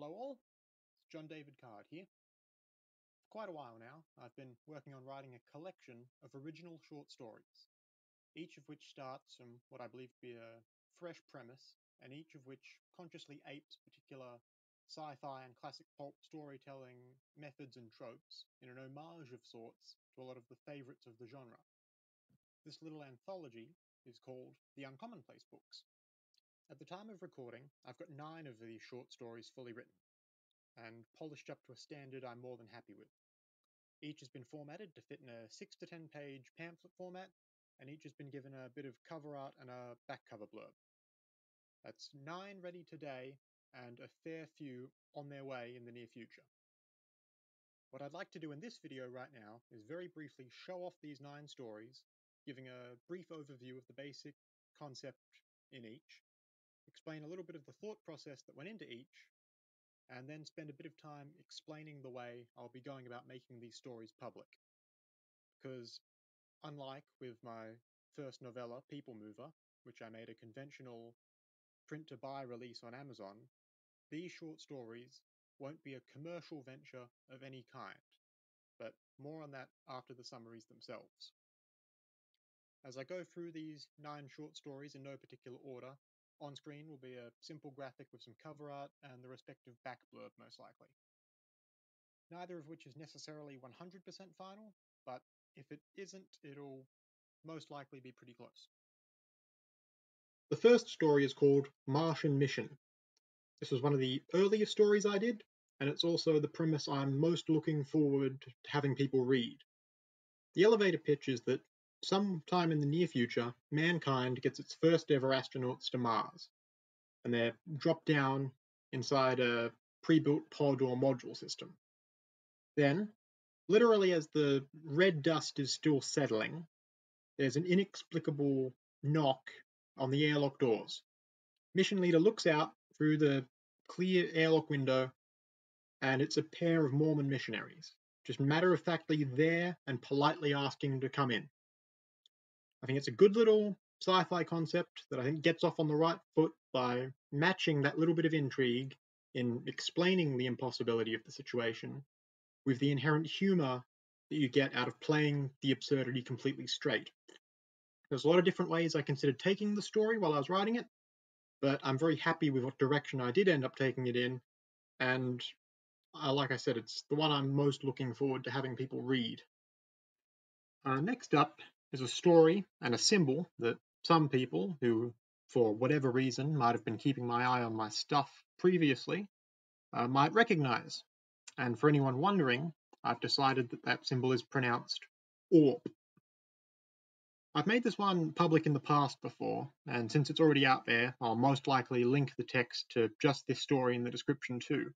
Hello all, it's John David Card here. For quite a while now, I've been working on writing a collection of original short stories, each of which starts from what I believe to be a fresh premise, and each of which consciously apes particular sci-fi and classic pulp storytelling methods and tropes in an homage of sorts to a lot of the favourites of the genre. This little anthology is called The Uncommonplace Books. At the time of recording, I've got 9 of these short stories fully written, and polished up to a standard I'm more than happy with. Each has been formatted to fit in a 6 to 10 page pamphlet format, and each has been given a bit of cover art and a back cover blurb. That's 9 ready today, and a fair few on their way in the near future. What I'd like to do in this video right now is very briefly show off these 9 stories, giving a brief overview of the basic concept in each, explain a little bit of the thought process that went into each, and then spend a bit of time explaining the way I'll be going about making these stories public. Because unlike with my first novella, People Mover, which I made a conventional print-to-buy release on Amazon, these short stories won't be a commercial venture of any kind, but more on that after the summaries themselves. As I go through these 9 short stories in no particular order, on screen will be a simple graphic with some cover art and the respective back blurb most likely. Neither of which is necessarily 100% final, but if it isn't, it'll most likely be pretty close. The first story is called Martian Mission. This was one of the earliest stories I did, and it's also the premise I'm most looking forward to having people read. The elevator pitch is that sometime in the near future, mankind gets its first ever astronauts to Mars, and they're dropped down inside a pre-built pod or module system. Then, literally as the red dust is still settling, there's an inexplicable knock on the airlock doors. Mission leader looks out through the clear airlock window, and it's a pair of Mormon missionaries, just matter-of-factly there and politely asking to come in. I think it's a good little sci-fi concept that I think gets off on the right foot by matching that little bit of intrigue in explaining the impossibility of the situation with the inherent humour that you get out of playing the absurdity completely straight. There's a lot of different ways I considered taking the story while I was writing it, but I'm very happy with what direction I did end up taking it in, and like I said, it's the one I'm most looking forward to having people read. Next up is a story and a symbol that some people who, for whatever reason, might have been keeping my eye on my stuff previously, might recognize. And for anyone wondering, I've decided that that symbol is pronounced orb. I've made this one public in the past before, and since it's already out there, I'll most likely link the text to just this story in the description too.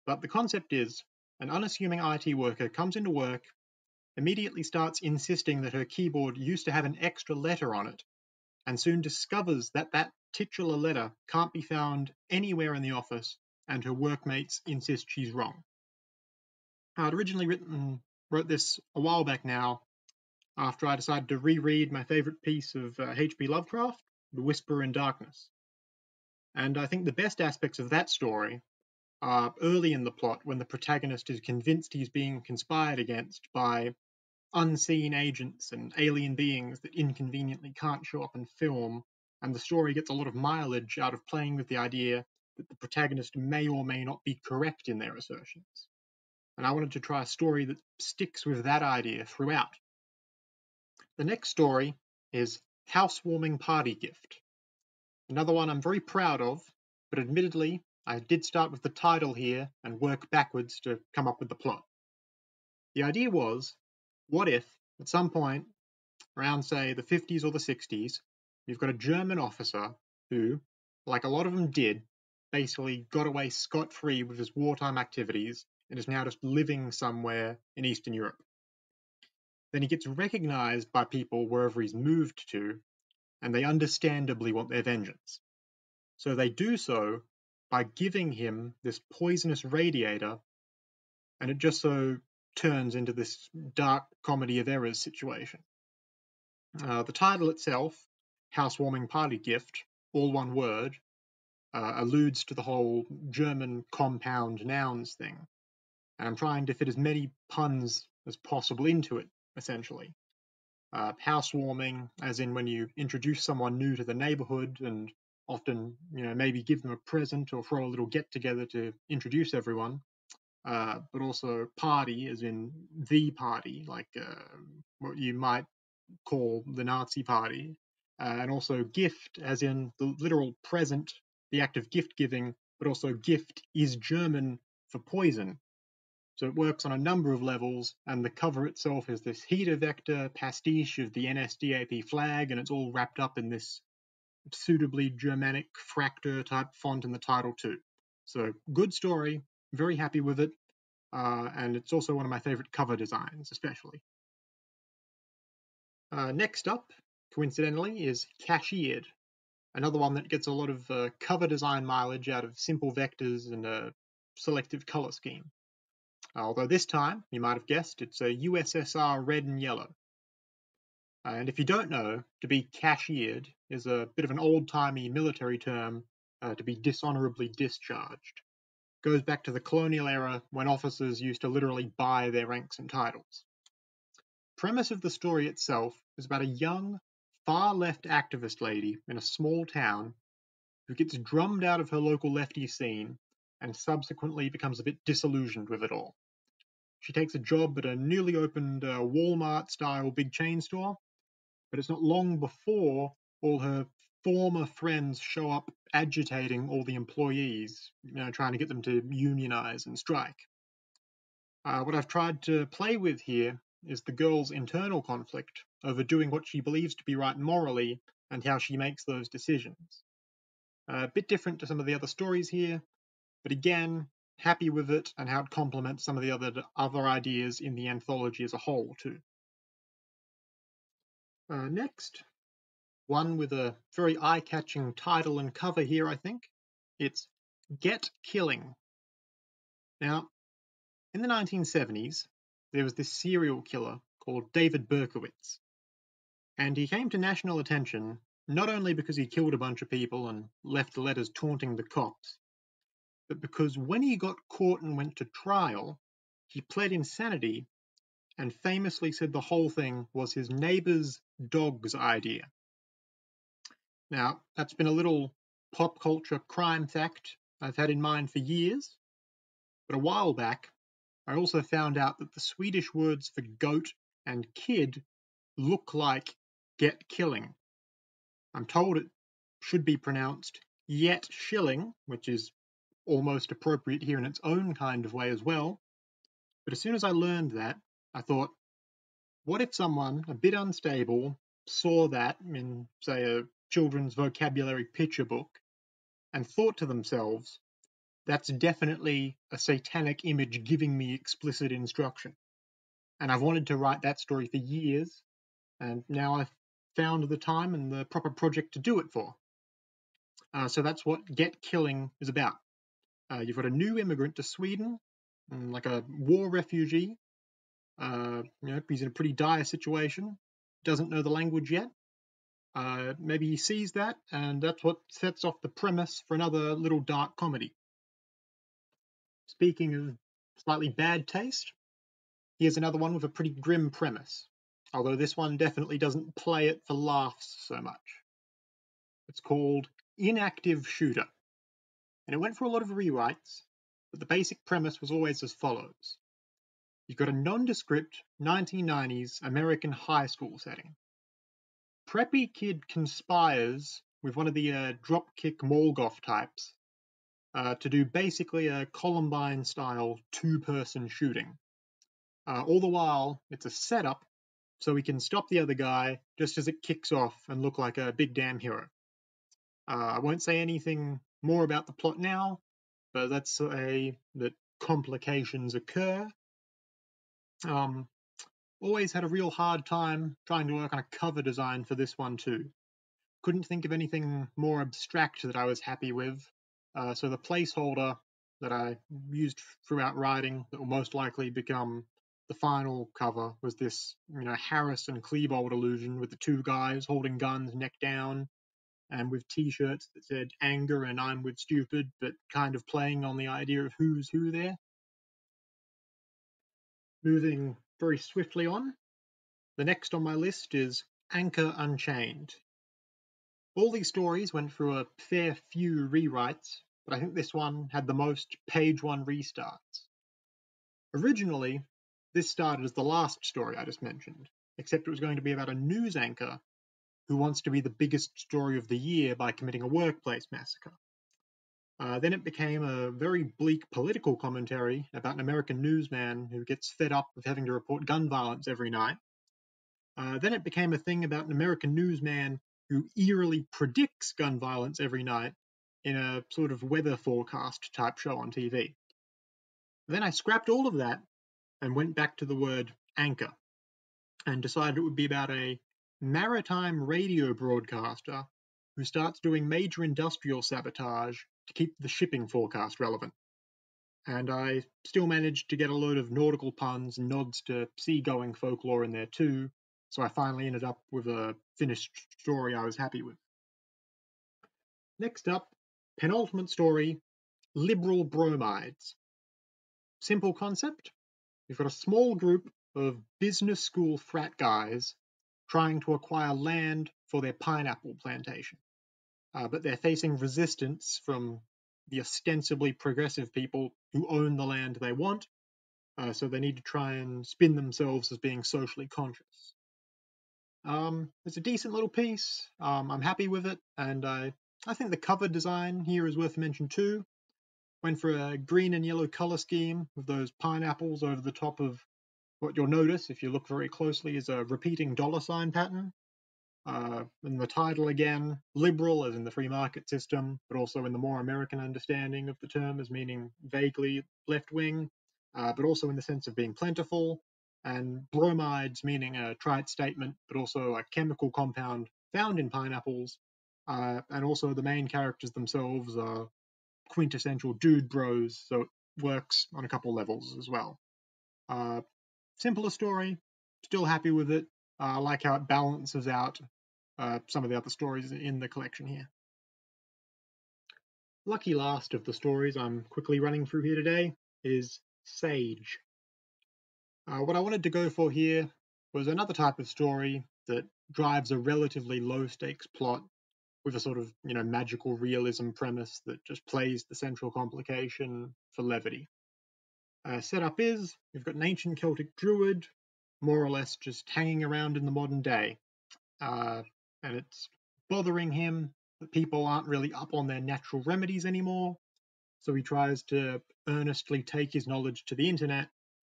But the concept is, an unassuming IT worker comes into work, immediately starts insisting that her keyboard used to have an extra letter on it, and soon discovers that that titular letter can't be found anywhere in the office, and her workmates insist she's wrong. I'd originally wrote this a while back now, after I decided to reread my favourite piece of H.P. Lovecraft, The Whisperer in Darkness. And I think the best aspects of that story are early in the plot when the protagonist is convinced he's being conspired against by unseen agents and alien beings that inconveniently can't show up in film, and the story gets a lot of mileage out of playing with the idea that the protagonist may or may not be correct in their assertions. And I wanted to try a story that sticks with that idea throughout. The next story is Housewarmingpartygift. Another one I'm very proud of, but admittedly, I did start with the title here and work backwards to come up with the plot. The idea was, what if, at some point, around, say, the 50s or the 60s, you've got a German officer who, like a lot of them did, basically got away scot-free with his wartime activities and is now just living somewhere in Eastern Europe. Then he gets recognized by people wherever he's moved to, and they understandably want their vengeance. So they do so by giving him this poisonous radiator, and it just so turns into this dark comedy of errors situation. The title itself, Housewarming Party Gift, all one word, alludes to the whole German compound nouns thing. And I'm trying to fit as many puns as possible into it, essentially. Housewarming, as in when you introduce someone new to the neighborhood and often, maybe give them a present or throw a little get-together to introduce everyone. But also party, as in the party, like what you might call the Nazi party. And also gift, as in the literal present, the act of gift giving, but also gift is German for poison. So it works on a number of levels, and the cover itself is this heater vector pastiche of the NSDAP flag, and it's all wrapped up in this suitably Germanic fracture type font in the title too. So good story, very happy with it, and it's also one of my favorite cover designs, especially. Next up, coincidentally, is CASHIERED, another one that gets a lot of cover design mileage out of simple vectors and a selective color scheme. Although this time, you might have guessed, it's a USSR red and yellow. And if you don't know, to be cashiered is a bit of an old-timey military term to be dishonorably discharged. Goes back to the colonial era when officers used to literally buy their ranks and titles. Premise of the story itself is about a young, far-left activist lady in a small town who gets drummed out of her local lefty scene and subsequently becomes a bit disillusioned with it all. She takes a job at a newly opened Walmart-style big chain store, but it's not long before all her former friends show up agitating all the employees, trying to get them to unionize and strike. What I've tried to play with here is the girl's internal conflict over doing what she believes to be right morally and how she makes those decisions. A bit different to some of the other stories here, but again, happy with it and how it complements some of the other ideas in the anthology as a whole too. Next, one with a very eye-catching title and cover here, I think. It's Get Killing. Now, in the 1970s, there was this serial killer called David Berkowitz, and he came to national attention not only because he killed a bunch of people and left letters taunting the cops, but because when he got caught and went to trial, he pled insanity and famously said the whole thing was his neighbor's dog's idea. Now, that's been a little pop culture crime fact I've had in mind for years, but a while back, I also found out that the Swedish words for goat and kid look like get killing. I'm told it should be pronounced yet shilling, which is almost appropriate here in its own kind of way as well. But as soon as I learned that, I thought, what if someone a bit unstable saw that in, say, a children's vocabulary picture book and thought to themselves, that's definitely a satanic image giving me explicit instruction. And I've wanted to write that story for years, and now I've found the time and the proper project to do it for. So that's what Get Killing is about. You've got a new immigrant to Sweden, like a war refugee. He's in a pretty dire situation, doesn't know the language yet. Maybe he sees that, and that's what sets off the premise for another little dark comedy. Speaking of slightly bad taste, here's another one with a pretty grim premise, although this one definitely doesn't play it for laughs so much. It's called Inactive Shooter, and it went for a lot of rewrites, but the basic premise was always as follows. You've got a nondescript 1990s American high school setting. Preppy kid conspires with one of the dropkick Molgoth types to do basically a Columbine-style two-person shooting. All the while, it's a setup so he can stop the other guy just as it kicks off and look like a big damn hero. I won't say anything more about the plot now, but let's say that complications occur. Always had a real hard time trying to work on a cover design for this one too. Couldn't think of anything more abstract that I was happy with, so the placeholder that I used throughout writing that will most likely become the final cover was this, Harris and Klebold illusion with the two guys holding guns neck down. and with t-shirts that said anger and I'm with stupid, but kind of playing on the idea of who's who there. Moving very swiftly on, the next on my list is Anchor Unchained. All these stories went through a fair few rewrites, but I think this one had the most page one restarts. Originally, this started as the last story I just mentioned, except it was going to be about a news anchor who wants to be the biggest story of the year by committing a workplace massacre. Then it became a very bleak political commentary about an American newsman who gets fed up with having to report gun violence every night. Then it became a thing about an American newsman who eerily predicts gun violence every night in a sort of weather forecast type show on TV. Then I scrapped all of that and went back to the word anchor and decided it would be about a maritime radio broadcaster who starts doing major industrial sabotage to keep the shipping forecast relevant. And I still managed to get a load of nautical puns and nods to seagoing folklore in there too, so I finally ended up with a finished story I was happy with. Next up, penultimate story, Liberal Bromides. Simple concept. You've got a small group of business school frat guys trying to acquire land for their pineapple plantation. But they're facing resistance from the ostensibly progressive people who own the land they want, so they need to try and spin themselves as being socially conscious. It's a decent little piece. I'm happy with it, and I think the cover design here is worth mention too. Went for a green and yellow color scheme with those pineapples over the top of what you'll notice if you look very closely is a repeating $sign pattern. And the title again, liberal as in the free market system, but also in the more American understanding of the term as meaning vaguely left-wing, but also in the sense of being plentiful, and bromides meaning a trite statement, but also a chemical compound found in pineapples, and also the main characters themselves are quintessential dude bros, so it works on a couple levels as well. Simpler story, still happy with it. I like how it balances out some of the other stories in the collection here. Lucky last of the stories I'm quickly running through here today is Sage. What I wanted to go for here was another type of story that drives a relatively low-stakes plot with a sort of, magical realism premise that just plays the central complication for levity. Setup is, you've got an ancient Celtic druid, more or less just hanging around in the modern day. And it's bothering him that people aren't really up on their natural remedies anymore, so he tries to earnestly take his knowledge to the internet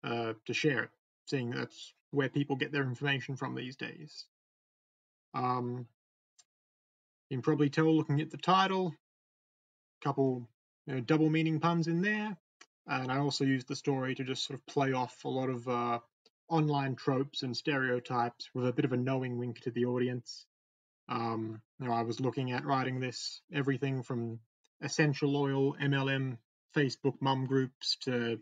to share it, seeing that's where people get their information from these days. You can probably tell looking at the title, a couple double meaning puns in there, and I also used the story to just sort of play off a lot of online tropes and stereotypes with a bit of a knowing wink to the audience. I was looking at writing this, everything from essential oil MLM Facebook mum groups to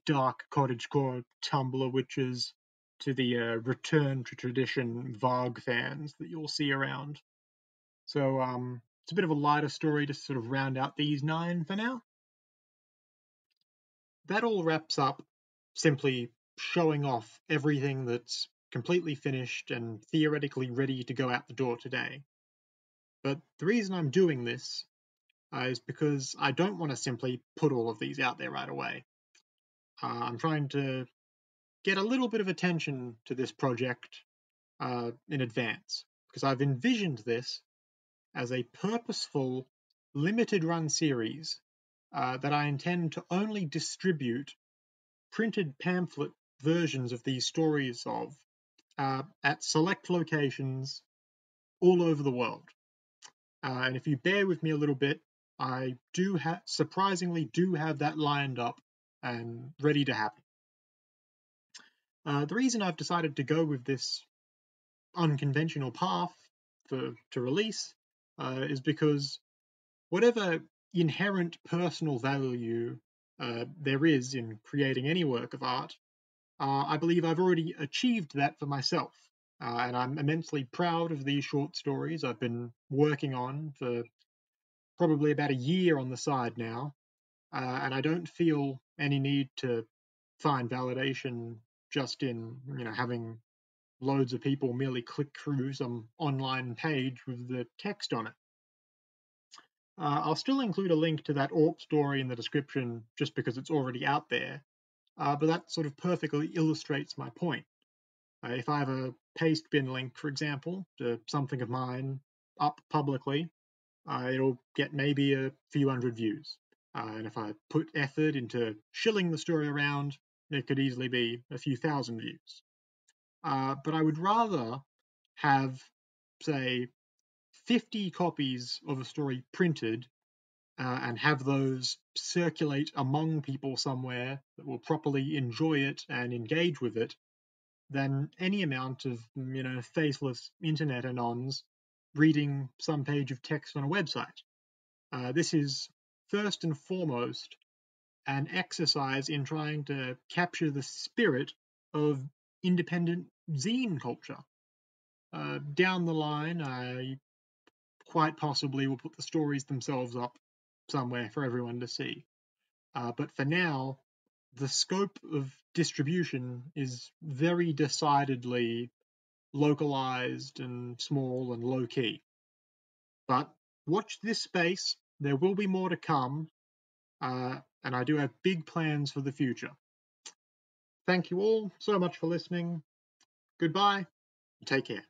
dark cottagecore Tumblr witches to the return to tradition Varg fans that you'll see around. So it's a bit of a lighter story to sort of round out these 9 for now. That all wraps up simply showing off everything that's completely finished and theoretically ready to go out the door today. But the reason I'm doing this is because I don't want to simply put all of these out there right away. I'm trying to get a little bit of attention to this project in advance, because I've envisioned this as a purposeful, limited-run series that I intend to only distribute printed pamphlet versions of these stories of at select locations all over the world. And if you bear with me a little bit, I surprisingly do have that lined up and ready to happen. The reason I've decided to go with this unconventional path to release is because whatever inherent personal value there is in creating any work of art, I believe I've already achieved that for myself and I'm immensely proud of these short stories I've been working on for probably about a year on the side now, and I don't feel any need to find validation just in having loads of people merely click through some online page with the text on it. I'll still include a link to that AWP story in the description just because it's already out there, but that sort of perfectly illustrates my point. If I have a paste bin link, for example, to something of mine up publicly, it'll get maybe a few hundred views. And if I put effort into shilling the story around, it could easily be a few thousand views. But I would rather have, say, 50 copies of a story printed and have those circulate among people somewhere that will properly enjoy it and engage with it than any amount of, faceless internet anons reading some page of text on a website. This is first and foremost an exercise in trying to capture the spirit of independent zine culture. Down the line, I quite possibly will put the stories themselves up somewhere for everyone to see. But for now, the scope of distribution is very decidedly localized and small and low-key. But watch this space. There will be more to come, and I do have big plans for the future. Thank you all so much for listening. Goodbye. Take care.